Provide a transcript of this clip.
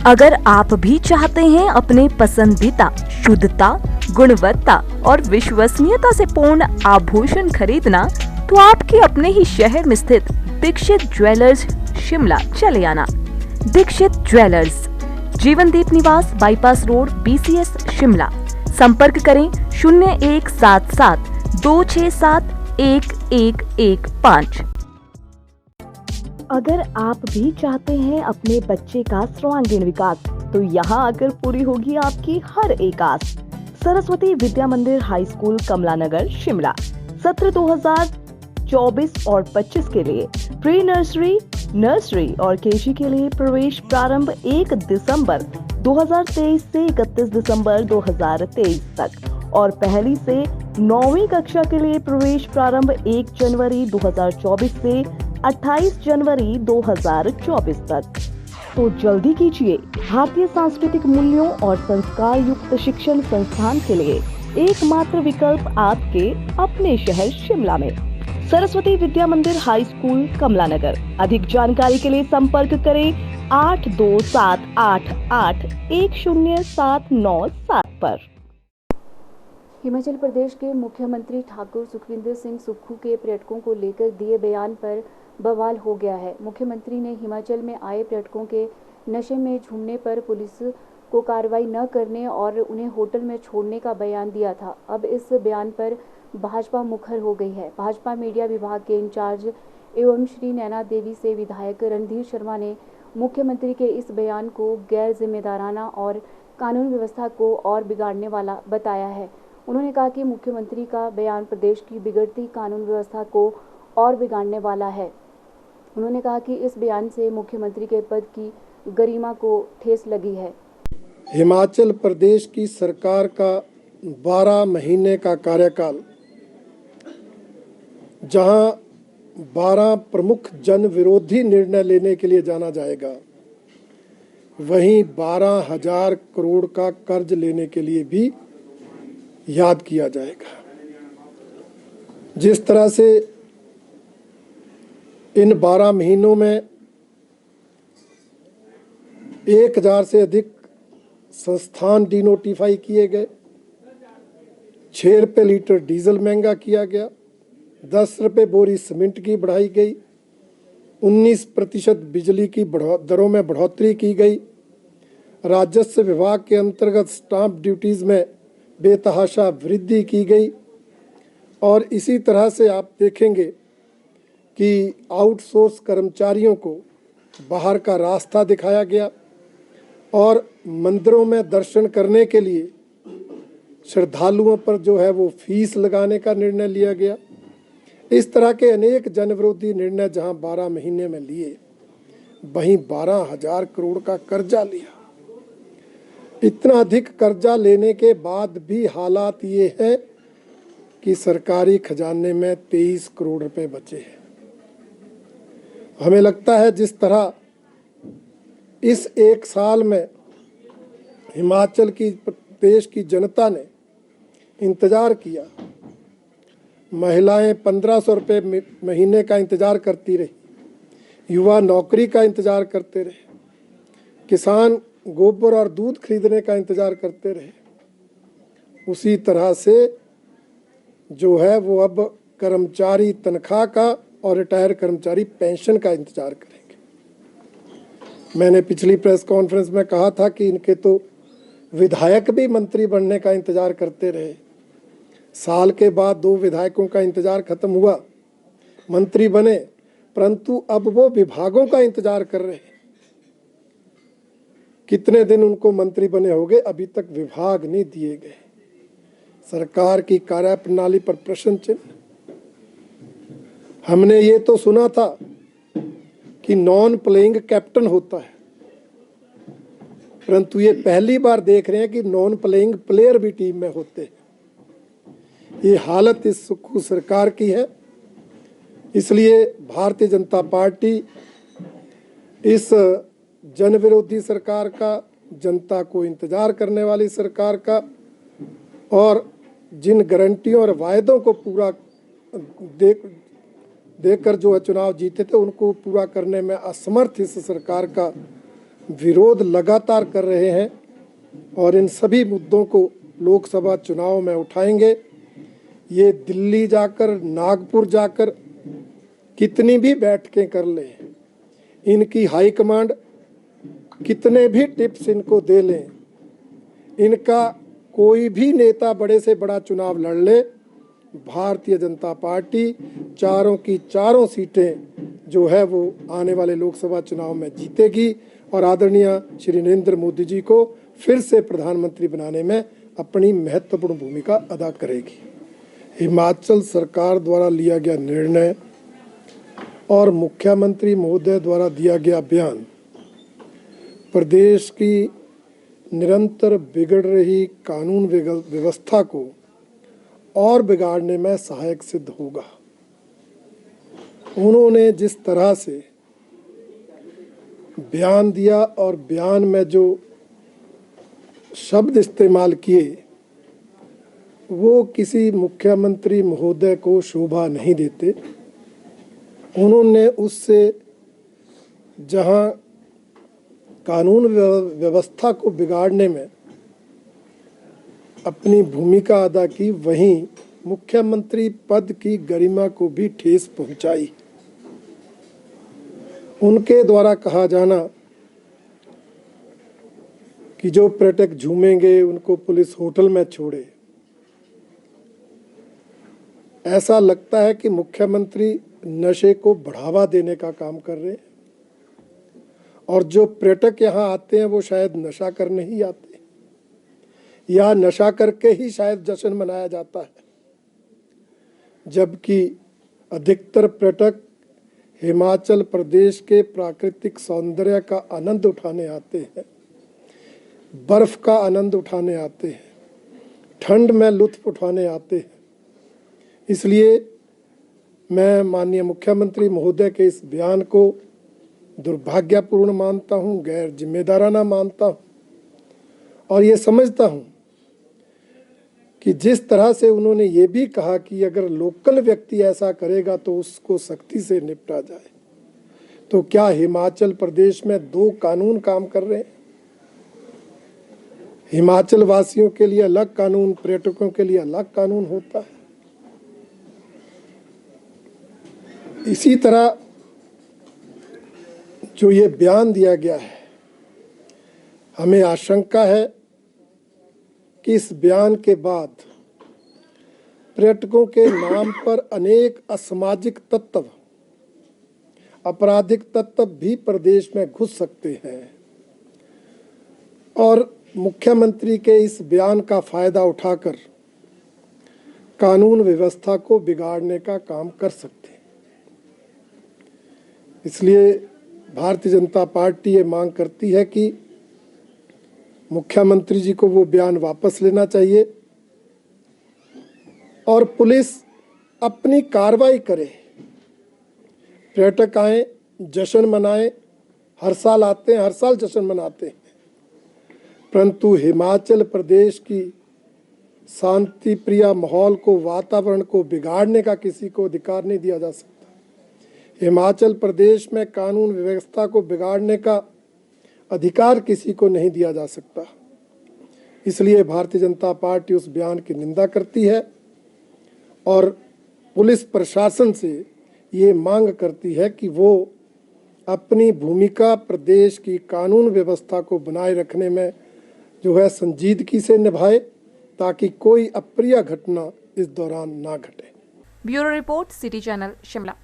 अगर आप भी चाहते हैं अपने पसंदीदा शुद्धता, गुणवत्ता और विश्वसनीयता से पूर्ण आभूषण खरीदना, तो आपके अपने ही शहर में स्थित दीक्षित ज्वेलर्स शिमला चले आना। दीक्षित ज्वेलर्स, जीवनदीप निवास, बाईपास रोड, BCS शिमला। संपर्क करें 0177-267-1115। अगर आप भी चाहते हैं अपने बच्चे का सर्वांगीण विकास, तो यहाँ आकर पूरी होगी आपकी हर एक आस। सरस्वती विद्या मंदिर हाई स्कूल, कमला नगर, शिमला। सत्र 2024 और 25 के लिए प्री नर्सरी, नर्सरी और KG के लिए प्रवेश प्रारंभ 1 दिसंबर 2023 से 31 दिसंबर 2023 तक और पहली से 9वीं कक्षा के लिए प्रवेश प्रारंभ 1 जनवरी 2024 से 28 जनवरी 2024 तक। तो जल्दी कीजिए, भारतीय सांस्कृतिक मूल्यों और संस्कार युक्त शिक्षण संस्थान के लिए एकमात्र विकल्प आपके अपने शहर शिमला में। सरस्वती विद्या मंदिर हाई स्कूल, कमला नगर। अधिक जानकारी के लिए संपर्क करें 8278810797 पर। हिमाचल प्रदेश के मुख्यमंत्री ठाकुर सुखविंदर सिंह सुक्खू के पर्यटकों को लेकर दिए बयान पर बवाल हो गया है। मुख्यमंत्री ने हिमाचल में आए पर्यटकों के नशे में झूमने पर पुलिस को कार्रवाई न करने और उन्हें होटल में छोड़ने का बयान दिया था। अब इस बयान पर भाजपा मुखर हो गई है। भाजपा मीडिया विभाग के इंचार्ज एवं श्री नैना देवी से विधायक रणधीर शर्मा ने मुख्यमंत्री के इस बयान को गैर जिम्मेदाराना और कानून व्यवस्था को और बिगाड़ने वाला बताया है। उन्होंने कहा कि मुख्यमंत्री का बयान प्रदेश की बिगड़ती कानून व्यवस्था को और बिगाड़ने वाला है। उन्होंने कहा कि इस बयान से मुख्यमंत्री के पद की गरिमा को ठेस लगी है। हिमाचल प्रदेश की सरकार का 12 महीने का कार्यकाल, जहां 12 प्रमुख जन विरोधी निर्णय लेने के लिए जाना जाएगा, वहीं 12,000 करोड़ का कर्ज लेने के लिए भी याद किया जाएगा। जिस तरह से इन 12 महीनों में 1000 से अधिक संस्थान डिनोटिफाई किए गए, 6 रुपये लीटर डीजल महंगा किया गया, 10 रुपये बोरी सीमेंट की बढ़ाई गई, 19% बिजली की दरों में बढ़ोतरी की गई, राजस्व विभाग के अंतर्गत स्टाम्प ड्यूटीज़ में बेतहाशा वृद्धि की गई और इसी तरह से आप देखेंगे कि आउटसोर्स कर्मचारियों को बाहर का रास्ता दिखाया गया और मंदिरों में दर्शन करने के लिए श्रद्धालुओं पर जो है वो फीस लगाने का निर्णय लिया गया। इस तरह के अनेक जनविरोधी निर्णय जहां 12 महीने में लिए, वहीं 12,000 करोड़ का कर्जा लिया। इतना अधिक कर्जा लेने के बाद भी हालात ये है कि सरकारी खजाने में 23 करोड़ रुपए बचे हैं। हमें लगता है जिस तरह इस 1 साल में हिमाचल की प्रदेश की जनता ने इंतज़ार किया, महिलाएं 1500 रुपये महीने का इंतज़ार करती रही, युवा नौकरी का इंतज़ार करते रहे, किसान गोबर और दूध खरीदने का इंतज़ार करते रहे, उसी तरह से जो है वो अब कर्मचारी तनख्वाह का और रिटायर कर्मचारी पेंशन का इंतज़ार करेंगे। मैंने पिछली प्रेस कॉन्फ्रेंस में कहा था कि इनके तो विधायक भी मंत्री बनने का इंतज़ार करते रहे। साल के बाद 2 विधायकों का इंतज़ार खत्म हुआ, मंत्री बने, परंतु अब वो विभागों का इंतज़ार कर रहे हैं। कितने दिन उनको मंत्री बने होंगे, अभी तक विभाग नहीं दिए गए। सरकार की कार्यप्रणाली पर प्रश्न चिन्ह। हमने ये तो सुना था कि नॉन प्लेइंग कैप्टन होता है, परंतु ये पहली बार देख रहे हैं कि नॉन प्लेइंग प्लेयर भी टीम में होते हैं। ये हालत इस सुक्खू सरकार की है। इसलिए भारतीय जनता पार्टी इस जन विरोधी सरकार का, जनता को इंतजार करने वाली सरकार का और जिन गारंटियों और वायदों को पूरा देकर जो चुनाव जीते थे उनको पूरा करने में असमर्थ इस सरकार का विरोध लगातार कर रहे हैं और इन सभी मुद्दों को लोकसभा चुनाव में उठाएंगे। ये दिल्ली जाकर, नागपुर जाकर कितनी भी बैठकें कर लें, इनकी हाईकमांड कितने भी टिप्स इनको दे लें, इनका कोई भी नेता बड़े से बड़ा चुनाव लड़ ले, भारतीय जनता पार्टी चारों की चारों सीटें जो है वो आने वाले लोकसभा चुनाव में जीतेगी और आदरणीय श्री नरेंद्र मोदी जी को फिर से प्रधानमंत्री बनाने में अपनी महत्वपूर्ण भूमिका अदा करेगी। हिमाचल सरकार द्वारा लिया गया निर्णय और मुख्यमंत्री महोदय द्वारा दिया गया बयान प्रदेश की निरंतर बिगड़ रही कानून व्यवस्था को और बिगाड़ने में सहायक सिद्ध होगा। उन्होंने जिस तरह से बयान दिया और बयान में जो शब्द इस्तेमाल किए वो किसी मुख्यमंत्री महोदय को शोभा नहीं देते। उन्होंने उससे जहां कानून व्यवस्था को बिगाड़ने में अपनी भूमिका अदा की, वहीं मुख्यमंत्री पद की गरिमा को भी ठेस पहुंचाई। उनके द्वारा कहा जाना कि जो पर्यटक झूमेंगे उनको पुलिस होटल में छोड़े, ऐसा लगता है कि मुख्यमंत्री नशे को बढ़ावा देने का काम कर रहे हैं और जो पर्यटक यहाँ आते हैं वो शायद नशा करने ही आते हैं या नशा करके ही शायद जश्न मनाया जाता है, जबकि अधिकतर पर्यटक हिमाचल प्रदेश के प्राकृतिक सौंदर्य का आनंद उठाने आते हैं, बर्फ का आनंद उठाने आते हैं, ठंड में लुत्फ उठाने आते हैं। इसलिए मैं माननीय मुख्यमंत्री महोदय के इस बयान को दुर्भाग्यपूर्ण मानता हूं, गैर जिम्मेदाराना मानता हूं और ये समझता हूं कि जिस तरह से उन्होंने ये भी कहा कि अगर लोकल व्यक्ति ऐसा करेगा तो उसको सख्ती से निपटा जाए, तो क्या हिमाचल प्रदेश में दो कानून काम कर रहे हैं? हिमाचल वासियों के लिए अलग कानून, पर्यटकों के लिए अलग कानून होता है। इसी तरह जो ये बयान दिया गया है, हमें आशंका है कि इस बयान के बाद पर्यटकों के नाम पर अनेक असामाजिक तत्व, आपराधिक तत्व भी प्रदेश में घुस सकते हैं और मुख्यमंत्री के इस बयान का फायदा उठाकर कानून व्यवस्था को बिगाड़ने का काम कर सकते हैं। इसलिए भारतीय जनता पार्टी ये मांग करती है कि मुख्यमंत्री जी को वो बयान वापस लेना चाहिए और पुलिस अपनी कार्रवाई करे। पर्यटक आए, जश्न मनाए, हर साल आते हैं, हर साल जश्न मनाते हैं, परंतु हिमाचल प्रदेश की शांति प्रिय माहौल को, वातावरण को बिगाड़ने का किसी को अधिकार नहीं दिया जा सकता। हिमाचल प्रदेश में कानून व्यवस्था को बिगाड़ने का अधिकार किसी को नहीं दिया जा सकता। इसलिए भारतीय जनता पार्टी उस बयान की निंदा करती है और पुलिस प्रशासन से ये मांग करती है कि वो अपनी भूमिका प्रदेश की कानून व्यवस्था को बनाए रखने में जो है संजीदगी से निभाए, ताकि कोई अप्रिय घटना इस दौरान ना घटे। Bureau report, city channel, Shimla.